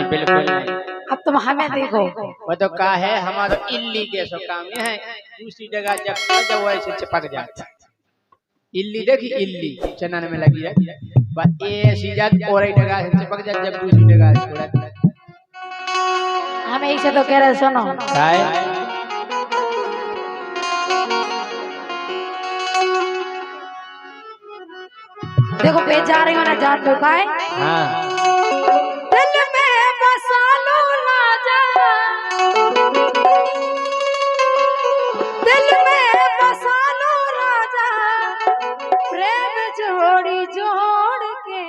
नहीं, बिल्कुल नहीं। अब तुम हमें देखो। वो तो का है हमारा इल्ली के सो काम है, दूसरी जगह जब वैसे चिपक जाती। इल्ली देखी, इल्ली चनन में लगी है, बस ऐसी जात और एक जगह से चिपक जाती जब दूसरी जगह से छोड़ा। हमें इसे तो कह रहे सुनो। देखो बेचारे हो ना जान दो काय। हाँ। दिल में बसा लो राजा, दिल में बसा लो राजा, प्रेम जोड़ी जोड़ के,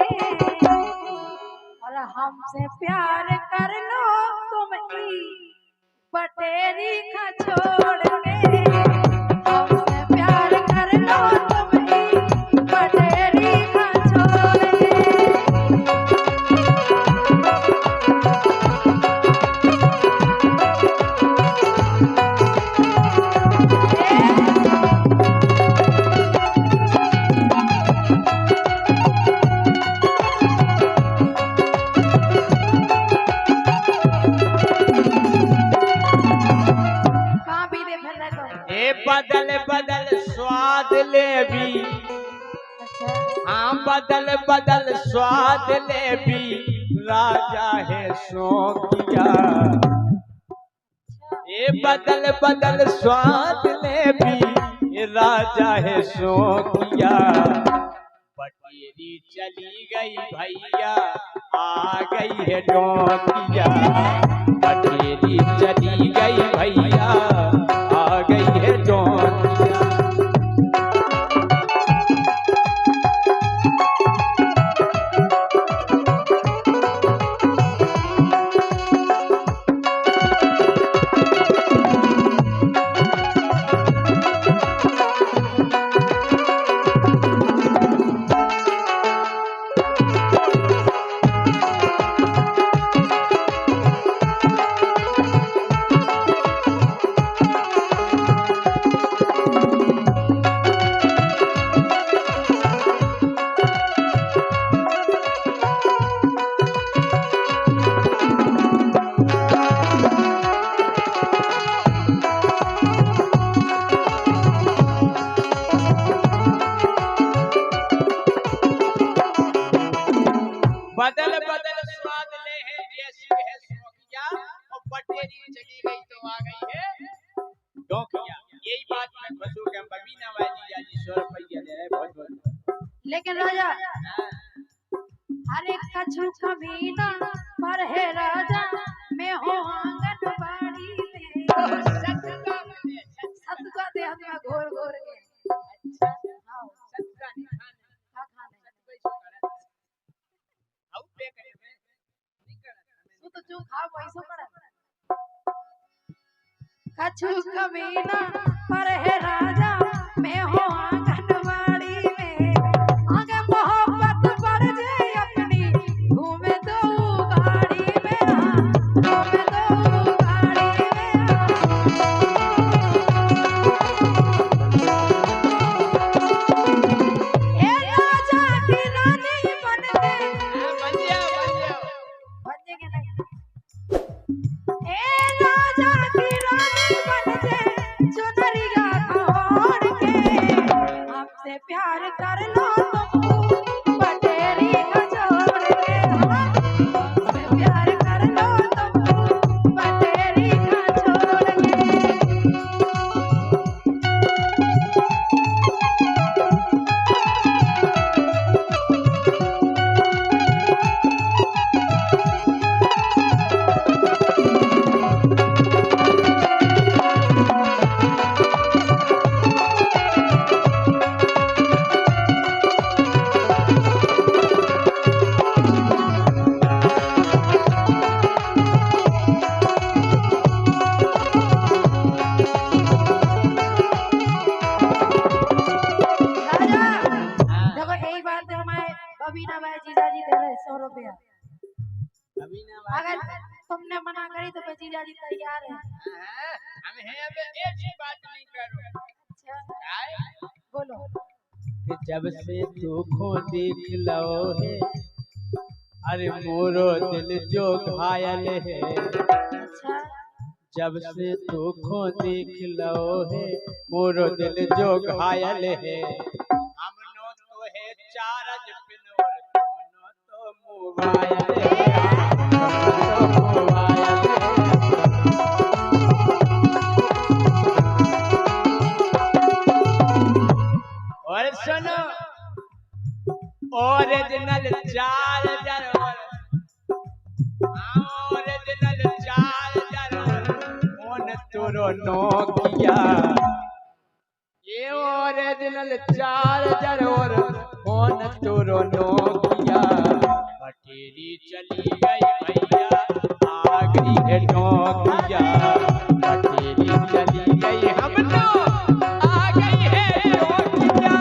और हमसे प्यार कर लो तुम ही बटेरी का छोड़ के, हमसे प्यार कर लो तुम ही बटेरी का छोड़ के। बदल बदल स्वाद ले भी, हाँ बदल बदल स्वाद ले भी, राजा है शौकिया। ये बदल बदल स्वाद ले भी, राजा है शौकिया। बटेरी चली गई भैया, आ गई है डोकिया। बटेरी चली गई भैया, आ गई है डोकिया। बदल बदल स्वाद ले है, जैसी है शौकिया, और बटेरी चली गई तो आ गई है डोकिया। यही बात मैं खुश के हम बबीना वाली जाजी 100 रुपया दे रहे, बहुत बहुत। लेकिन राजा हर एक कछु कमीना पर है राजा, मैं हो आंगनबाड़ी में सतका दे हमें घोर घोर के। अच्छा आओ सतका नहीं खाना, का खाना सतका आउ पे करे में नहीं करना, तो जो खाओ वैसो करा। कछु कमीना पर है राजा, मैं हो आंगनबाड़ी में, आगे मोहब्बत बढ़ जाए अपनी, घूमे दो गाड़ी में, घूमे दो गाड़ी में। ए राजा की रानी बन के, बन जाओ बन के नहीं। ए राजा की रानी बन के, चुनरिया ओढ़ के, हमसे प्यार कर लो तुम बटेरी का छोड़ के, हमसे प्यार कर लो तुम बटेरी का छोड़ के। बबीना भाई जीजाजी दे रहे 100 रुपया। अगर तुमने मना करी तो मैं जीजाजी तैयार है। हम हैं, अब ऐसी बात नहीं करो। अच्छा बोलो। कि जब से तू को देख लो है, अरे मोरो दिल जो घायल है, अच्छा जब से तू को देख लो है, मोरो दिल जो घायल है। हमनो तो है चार्ज पिन और तुमनो तो मोबाइल है, तुमनो तो मोबाइल है। और सुनो original charger original charger phone तोरो नोकिया, ये ओरिजिनल चार्जर और फोन तोरो नोकिया। बटेरी चली गई भैया आ गई है नोकिया, बटेरी चली गई हम तो आ गई है नोकिया।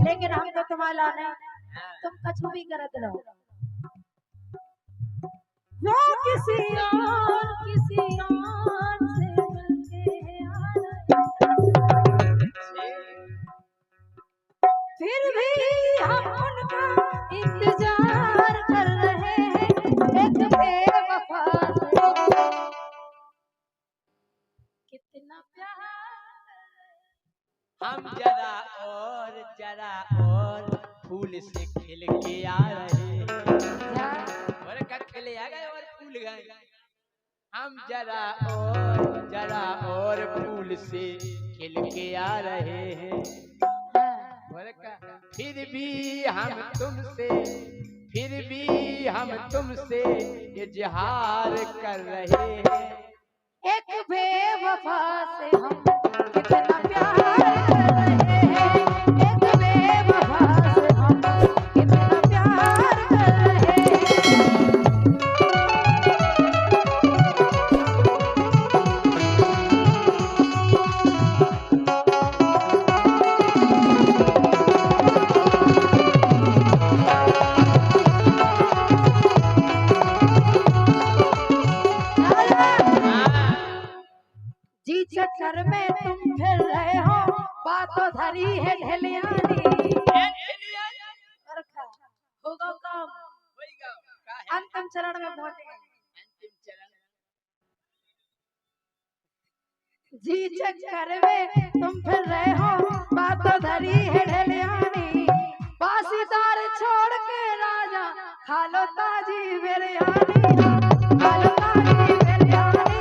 लेकिन हम तो तुम्हारा नहीं, तुम कछु भी करत रहो। जो किसी और से मिलके आ रहे, फिर भी हम उनका इंतजार कर रहे हैं एक बेवफा से। कितना प्यार हम जरा और फूल से खिल के आ रहे हैं, और का खिले आ गए और फूल गए। हम जरा और फूल से खिल के आ रहे हैं, और का फिर भी हम तुमसे इजहार कर रहे हैं। एक बेवफा से हम कितना प्यार कर रहे हैं, एक बेवफा से हम कितना प्यार कर रहे हैं। जी चक्कर में तुम फिर रहे हो, बातों धरी है ढलियानी। होगा काम, अंतिम चरण में पहुंच गए। जी चक्कर में तुम फिर रहे हो, बातों धरी है ढलियानी। बासीदार छोड़ के राजा खा लो ताजी बिरयानी, खा लो ताजी बिरयानी।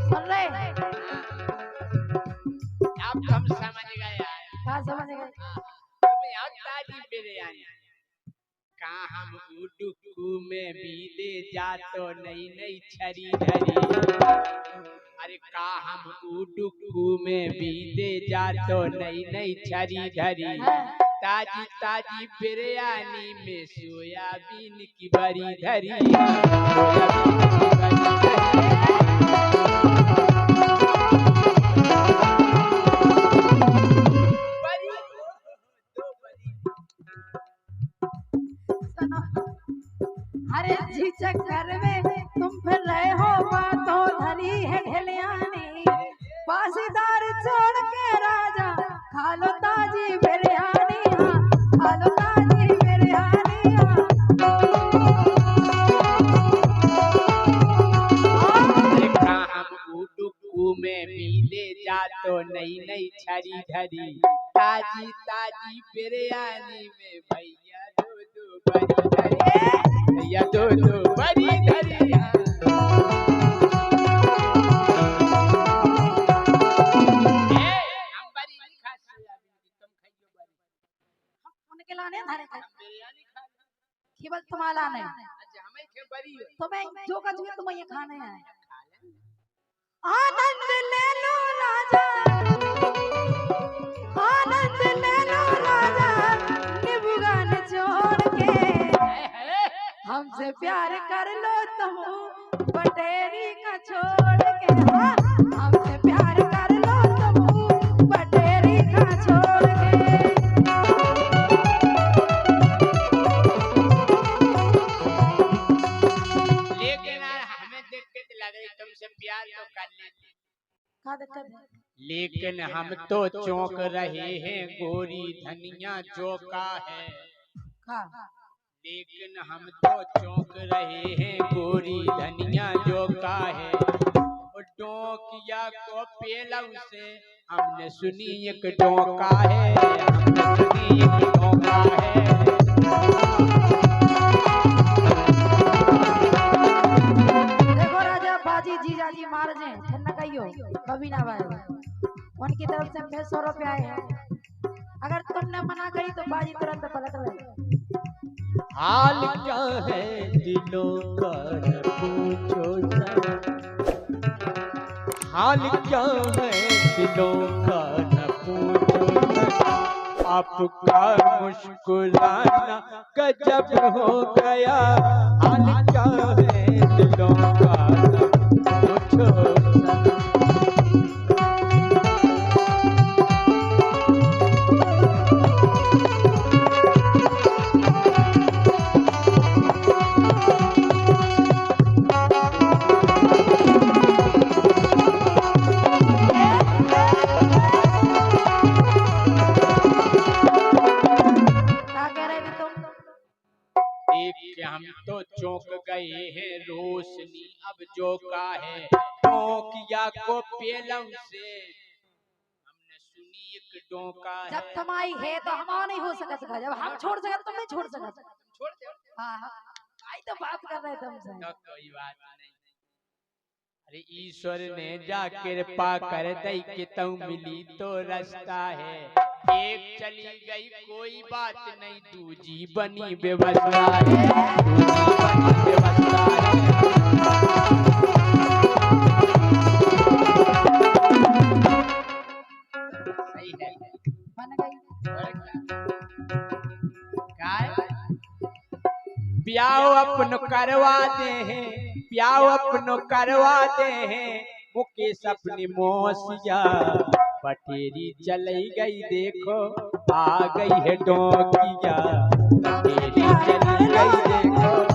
सुन रहे? अब हम समझ गए, क्या समझ गए? तुम यहाँ ताजी बिरयानी का हम उडुकू में भी ले जातो नई नई छरी धरी। अरे का हम उडुकू में भी ले जातो नई नई छरी धरी। ताजी ताजी बिरयानी में सोयाबीन की बड़ी धरी, सोयाबीन की बड़ी अरे जी चक्कर में तुम फिर रहे हो, बातों धरी है ढलियानी। बासीदार छोड़ के राजा खा लो ताजी बिरयानी, खा लो ताजी बिरयानी। हम उडुकू में भी ले जातो नई नई छरी धरी। ताजी ताजी बिरयानी में भैया दो बड़ी धरी, भैया दो बड़ी धरी। हम बड़ी नहीं खा सोयाबीन की, तुम खाइयो बड़ी। उनके लाने धारे थे, बिरयानी खा केवल तुम्हारा लाने। अच्छा हमें के बड़ी हो, तुम्हें जो का तुम्हें ये खाने हैं। आनंद ले लो। राजा आनंद ले लो राजा निबुगन छोड़ के हमसे प्यार कर लो तुम बटेरी का छोड़ के हाँ, हमसे प्यार कर लो तुम बटेरी का छोड़ के लेकिन यार हमें देख के तो लग रही तुमसे प्यार तो कर लेते, का दिक्कत है लेकिन हम तो चौंक रहे हैं गोरी धनिया जो का है। का लेकिन हम तो चौंक रहे हैं गोरी धनिया जो का है। डोकिया को पेलम से हमने सुनी एक डोका है, हमने सुनी एक डोका है। देखो राजा बाजी जीजाजी मार जे ठन्ना कहियो कभी ना भाई उनकी तरफ से हमें 100 रुपया है, अगर तुमने मना करी तो बाजी तुरंत पलट ले। हाल क्या है दिलों का न पूछो जरा, हाल क्या है दिलों का न पूछो जरा, आपका मुस्कुराना गजब हो गया। हाल क्या है दिलों का न पूछो जरा। हम तो चौंक गए हैं रोशनी अब जो का है। डोकिया को पेलम से हमने सुनी एक डोका है। जब तुम्हारी है तो हम नहीं हो सकत का, जब हम छोड़ सकत तुम नहीं छोड़ सकत। छोड़ दे। हाँ हाँ आई तो बात कर रहे तुमसे। तो कोई बात नहीं। अरे ईश्वर ने जा कृपा कर दई कि तू मिली तो रास्ता है। एक चली गई कोई बात नहीं, दूजी बनी व्यवस्था है, दूजी बनी व्यवस्था है। सही है बन गई काय प्याओ अपन करवा दे हैं, प्याओ अपन करवा दे हैं। मुकेश अपनी मौसिया बटेरी चली गई देखो, आ गई है डोकिया बटेरी चली गई देखो।